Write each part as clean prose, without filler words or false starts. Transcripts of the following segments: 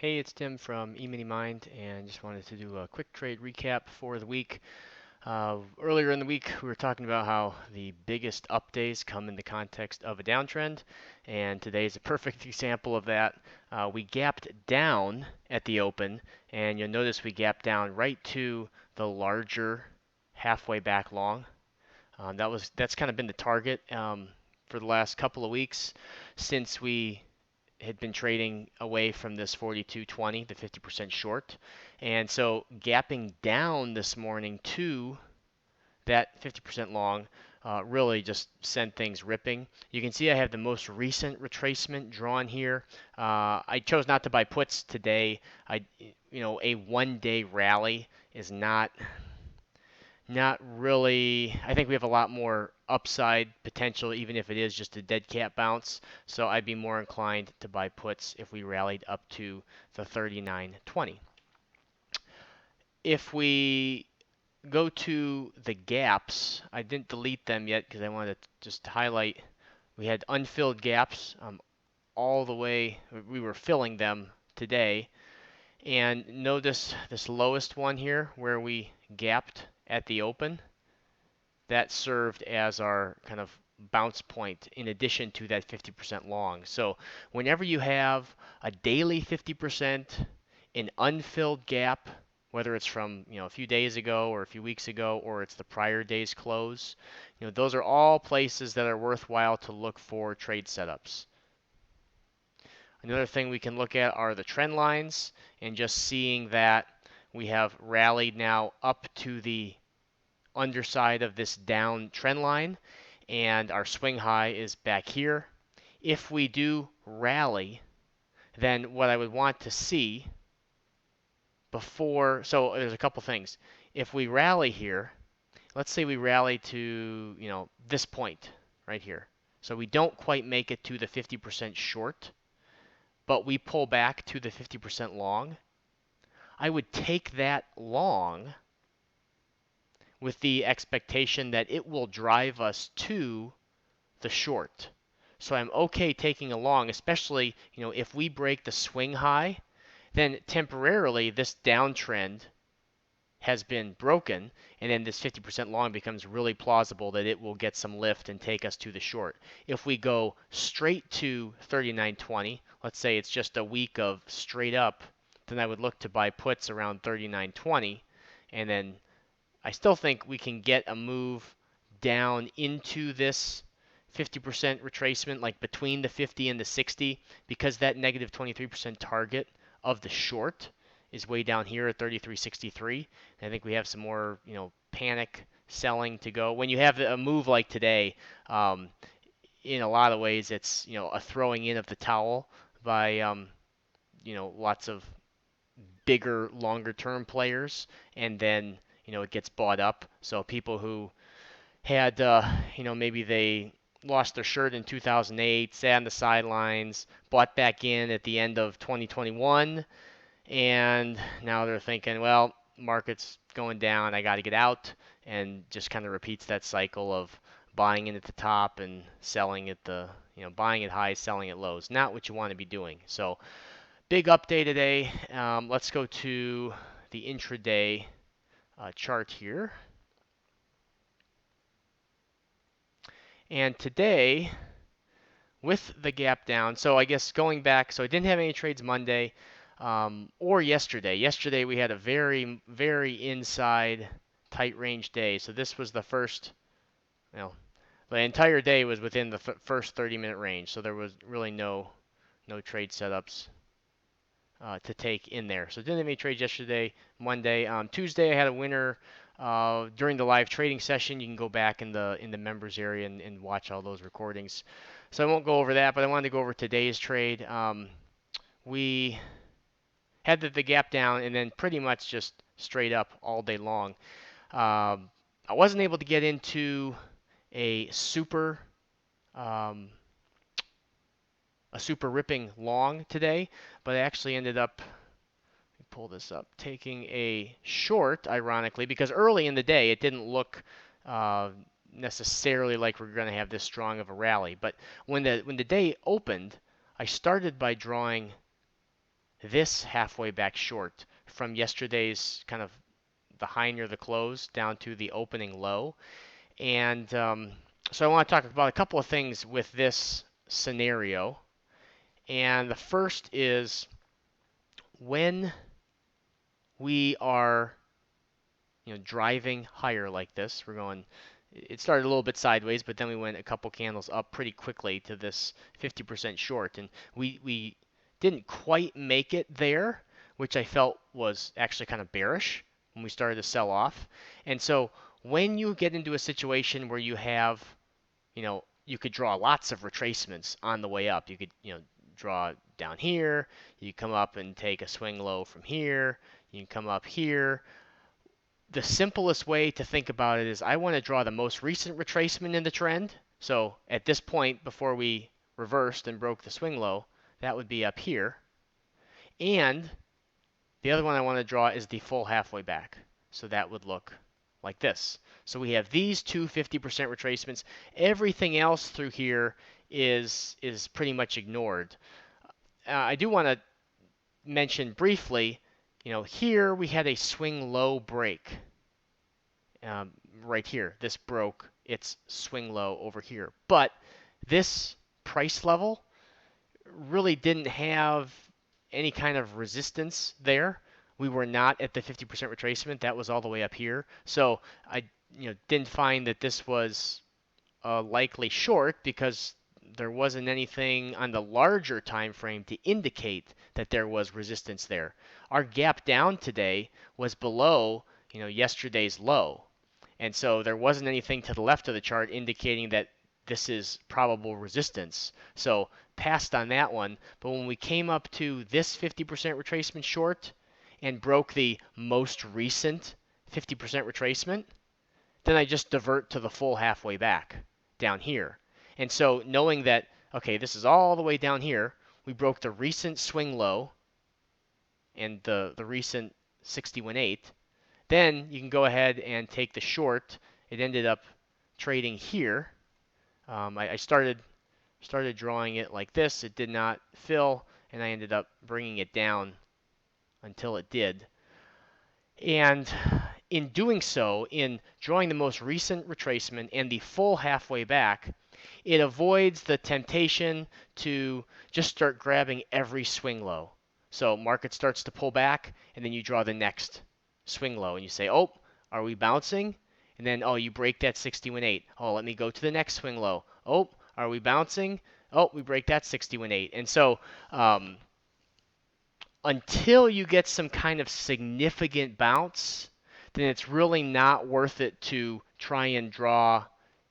Hey, it's Tim from EminiMind, and just wanted to do a quick trade recap for the week. Earlier in the week, we were talking about how the biggest up days come in the context of a downtrend, and today is a perfect example of that. We gapped down at the open, and you'll notice we gapped down right to the larger halfway back long. That's kind of been the target for the last couple of weeks since we had been trading away from this 42.20, the 50% short. And so gapping down this morning to that 50% long really just sent things ripping. You can see I have the most recent retracement drawn here. I chose not to buy puts today. A 1 day rally is not really. I think we have a lot more upside potential, even if it is just a dead cat bounce. So I'd be more inclined to buy puts if we rallied up to the 39.20. If we go to the gaps, I didn't delete them yet because I wanted to just highlight we had unfilled gaps all the way. We were filling them today. And notice this lowest one here where we gapped at the open. That served as our kind of bounce point in addition to that 50% long. So whenever you have a daily 50%, an unfilled gap, whether it's from a few days ago or a few weeks ago or it's the prior day's close, those are all places that are worthwhile to look for trade setups. Another thing we can look at are the trend lines and just seeing that we have rallied now up to the underside of this down trend line, and our swing high is back here. If we do rally, then what I would want to see before, so there's a couple things. If we rally here, let's say we rally to, this point right here. So we don't quite make it to the 50% short, but we pull back to the 50% long. I would take that long with the expectation that it will drive us to the short. So I'm okay taking a long, especially, if we break the swing high, then temporarily this downtrend has been broken, and then this 50% long becomes really plausible that it will get some lift and take us to the short. If we go straight to 39.20, let's say it's just a week of straight up, then I would look to buy puts around 39.20, and then I still think we can get a move down into this 50% retracement, like between the 50 and the 60, because that negative 23% target of the short is way down here at 33.63. I think we have some more, panic selling to go. When you have a move like today, in a lot of ways, it's a throwing in of the towel by lots of bigger, longer term players, and then it gets bought up. So people who had maybe they lost their shirt in 2008, sat on the sidelines, bought back in at the end of 2021, and now they're thinking, well, market's going down, I got to get out, and just kind of repeats that cycle of buying in at the top and selling at the buying at highs, selling at lows. Not what you want to be doing. So big update today. Let's go to the intraday chart here. And today, with the gap down, so I guess going back, so I didn't have any trades Monday or yesterday. Yesterday we had a very, very inside tight range day. So this was the first, the entire day was within the first 30-minute range. So there was really no trade setups to take in there. So didn't have any trades yesterday, Monday. Tuesday I had a winner during the live trading session. You can go back in the members area and watch all those recordings. So I won't go over that, but I wanted to go over today's trade. We had the gap down and then pretty much just straight up all day long. I wasn't able to get into a super ripping long today, but I actually ended up, let me pull this up, taking a short, ironically, because early in the day it didn't look necessarily like we're going to have this strong of a rally. But when the day opened, I started by drawing this halfway back short from yesterday's kind of the high near the close down to the opening low. And so I want to talk about a couple of things with this scenario. And the first is when we are driving higher like this, we're going, it started a little bit sideways, but then we went a couple candles up pretty quickly to this 50% short. And we didn't quite make it there, which I felt was actually kind of bearish when we started to sell off. And so when you get into a situation where you have, you could draw lots of retracements on the way up. You could, draw down here. You come up and take a swing low from here. You can come up here. The simplest way to think about it is I want to draw the most recent retracement in the trend. So at this point, before we reversed and broke the swing low, that would be up here. And the other one I want to draw is the full halfway back. So that would look like this. So we have these two 50% retracements. Everything else through here is pretty much ignored. I do want to mention briefly, here we had a swing low break. Right here, this broke its swing low over here. But this price level really didn't have any kind of resistance there. We were not at the 50% retracement. That was all the way up here. So I didn't find that this was a likely short because there wasn't anything on the larger time frame to indicate that there was resistance there. Our gap down today was below yesterday's low. And so there wasn't anything to the left of the chart indicating that this is probable resistance. So passed on that one. But when we came up to this 50% retracement short and broke the most recent 50% retracement, then I just divert to the full halfway back down here. And so knowing that, okay, this is all the way down here, we broke the recent swing low and the recent 61.8. Then you can go ahead and take the short. It ended up trading here. I started drawing it like this. It did not fill, and I ended up bringing it down until it did. And in doing so, in drawing the most recent retracement and the full halfway back, it avoids the temptation to just start grabbing every swing low. So market starts to pull back, and then you draw the next swing low, and you say, oh, are we bouncing? And then, oh, you break that 61.8. Oh, let me go to the next swing low. Oh, are we bouncing? Oh, we break that 61.8. And so until you get some kind of significant bounce, then it's really not worth it to try and draw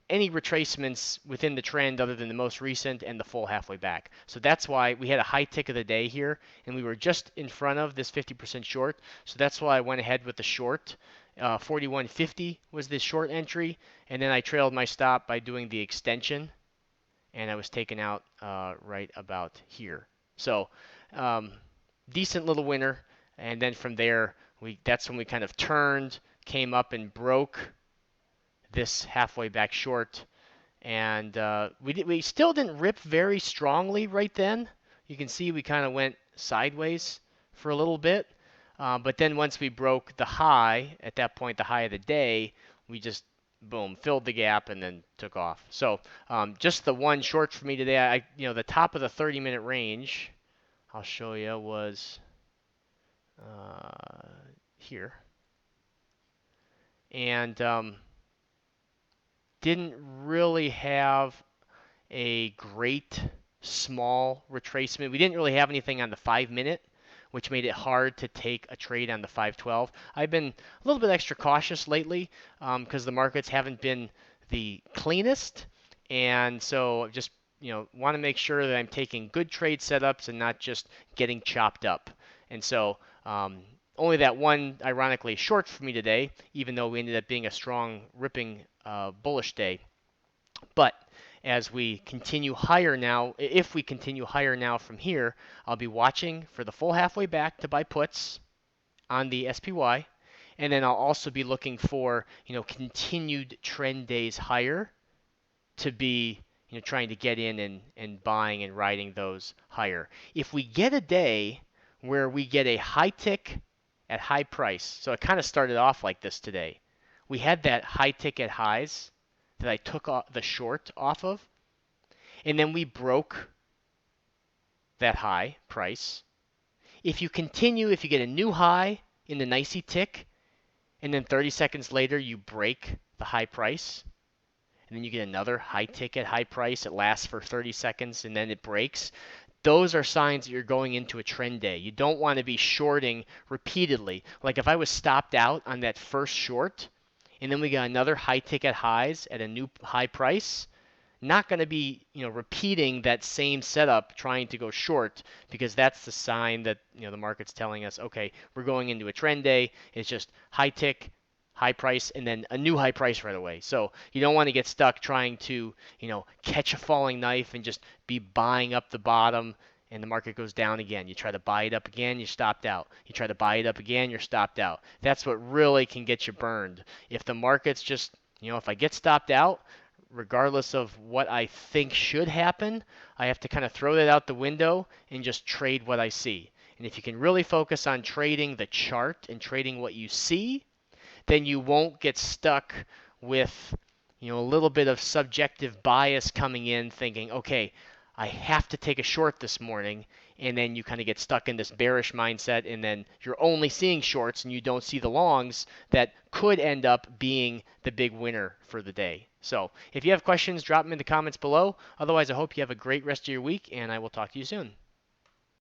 any retracements within the trend other than the most recent and the full halfway back. So that's why we had a high tick of the day here, and we were just in front of this 50% short. So that's why I went ahead with the short. 41.50 was the short entry, and then I trailed my stop by doing the extension, and I was taken out right about here. So decent little winner, and then from there, that's when we kind of turned, came up and broke this halfway back short, and we still didn't rip very strongly right then. You can see we kind of went sideways for a little bit, but then once we broke the high, at that point the high of the day, we just boom filled the gap and then took off. So just the one short for me today. The top of the 30-minute range, I'll show you, was here, and didn't really have a great small retracement. We didn't really have anything on the 5-minute, which made it hard to take a trade on the 512. I've been a little bit extra cautious lately because the markets haven't been the cleanest, and so just want to make sure that I'm taking good trade setups and not just getting chopped up. And so only that one, ironically, short for me today, even though we ended up being a strong, ripping bullish day. But as we continue higher now, if we continue higher now from here, I'll be watching for the full halfway back to buy puts on the SPY. And then I'll also be looking for, continued trend days higher to be, trying to get in and buying and riding those higher. If we get a day where we get a high tick at high price. So it kind of started off like this today. We had that high tick at highs that I took the short off of, and then we broke that high price. If you continue, if you get a new high in the nicey tick, and then 30 seconds later you break the high price, and then you get another high tick at high price, it lasts for 30 seconds, and then it breaks, those are signs that you're going into a trend day. You don't want to be shorting repeatedly. Like if I was stopped out on that first short, and then we got another high ticket highs at a new high price, not going to be repeating that same setup trying to go short, because that's the sign that the market's telling us, okay, we're going into a trend day. It's just high tick, high price, and then a new high price right away. So you don't want to get stuck trying to catch a falling knife and just be buying up the bottom, and the market goes down again. You try to buy it up again, you're stopped out. You try to buy it up again, you're stopped out. That's what really can get you burned. If the market's just, if I get stopped out, regardless of what I think should happen, I have to kind of throw that out the window and just trade what I see. And if you can really focus on trading the chart and trading what you see, then you won't get stuck with a little bit of subjective bias coming in, thinking, okay, I have to take a short this morning, and then you kind of get stuck in this bearish mindset, and then you're only seeing shorts and you don't see the longs that could end up being the big winner for the day. So if you have questions, drop them in the comments below. Otherwise, I hope you have a great rest of your week, and I will talk to you soon.